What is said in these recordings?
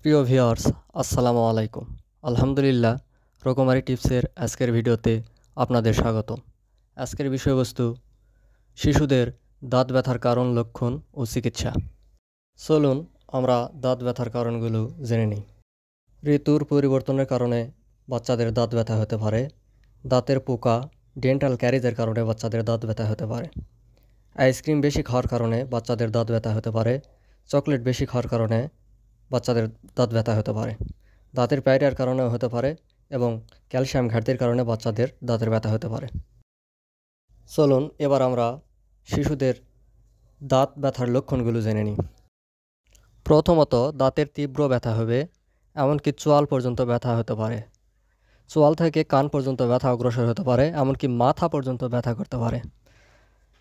প্রিয় ভিউয়ার্স, আসসালামু আলাইকুম। আলহামদুলিল্লাহ, রকমারি টিপসের আজকের ভিডিওতে আপনাদের স্বাগত। আজকের বিষয়বস্তু শিশুদের দাঁত ব্যথার কারণ, লক্ষণ ও চিকিৎসা। চলুন আমরা দাঁত ব্যথার কারণগুলো জেনে নিই। ঋতুর পরিবর্তনের কারণে বাচ্চাদের দাঁত ব্যথা হতে পারে। দাঁতের পোকা, ডেন্টাল ক্যারিজের কারণে বাচ্চাদের দাঁত ব্যথা হতে পারে। আইসক্রিম বেশি খাওয়ার কারণে বাচ্চাদের দাঁত ব্যথা হতে পারে। চকলেট বেশি খাওয়ার কারণে বাচ্চাদের দাঁত ব্যথা হতে পারে। দাঁতের পায়রিয়ার কারণেও হতে পারে এবং ক্যালসিয়াম ঘাটতির কারণে বাচ্চাদের দাঁতের ব্যথা হতে পারে। চলুন এবার আমরা শিশুদের দাঁত ব্যথার লক্ষণগুলো জেনে নিই। প্রথমত, দাঁতের তীব্র ব্যথা হবে, এমনকি চোয়াল পর্যন্ত ব্যথা হতে পারে। চোয়াল থেকে কান পর্যন্ত ব্যথা অগ্রসর হতে পারে, এমনকি মাথা পর্যন্ত ব্যথা করতে পারে।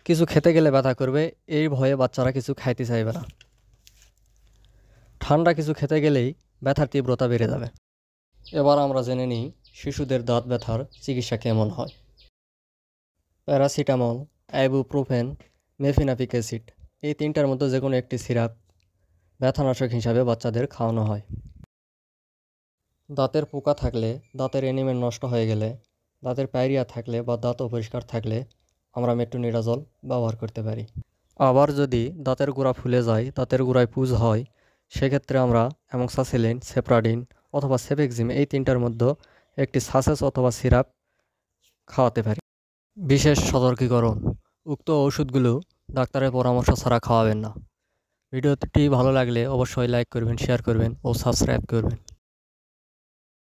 কিছু খেতে গেলে ব্যথা করবে, এই ভয়ে বাচ্চারা কিছু খাইতে চাইবে না। ঠান্ডা কিছু খেতে গেলেই ব্যথার তীব্রতা বেড়ে যাবে। এবার আমরা জেনে নিই শিশুদের দাঁত ব্যথার চিকিৎসা কেমন হয়। প্যারাসিটামল, আইবুপ্রোফেন, মেফিনাফিক অ্যাসিড, এই তিনটার মধ্যে যে কোনো একটি সিরাপ ব্যথানাশক হিসাবে বাচ্চাদের খাওয়ানো হয়। দাঁতের পোকা থাকলে, দাঁতের এনিমেল নষ্ট হয়ে গেলে, দাঁতের পায়রিয়া থাকলে বা দাঁত অপরিষ্কার থাকলে আমরা মেট্রোনিডাজল ব্যবহার করতে পারি। আবার যদি দাঁতের গোড়া ফুলে যায়, দাঁতের গোড়ায় পুঁজ হয়, সেক্ষেত্রে আমরা অ্যামোক্সাসিলিন, সেপ্রাডিন অথবা সেফেক্সিম, এই তিনটার মধ্যে একটি সাসেস অথবা সিরাপ খাওয়াতে পারি। বিশেষ সতর্কীকরণ: উক্ত ওষুধগুলো ডাক্তারের পরামর্শ ছাড়া খাওয়াবেন না। ভিডিওটি ভালো লাগলে অবশ্যই লাইক করবেন, শেয়ার করবেন ও সাবস্ক্রাইব করবেন।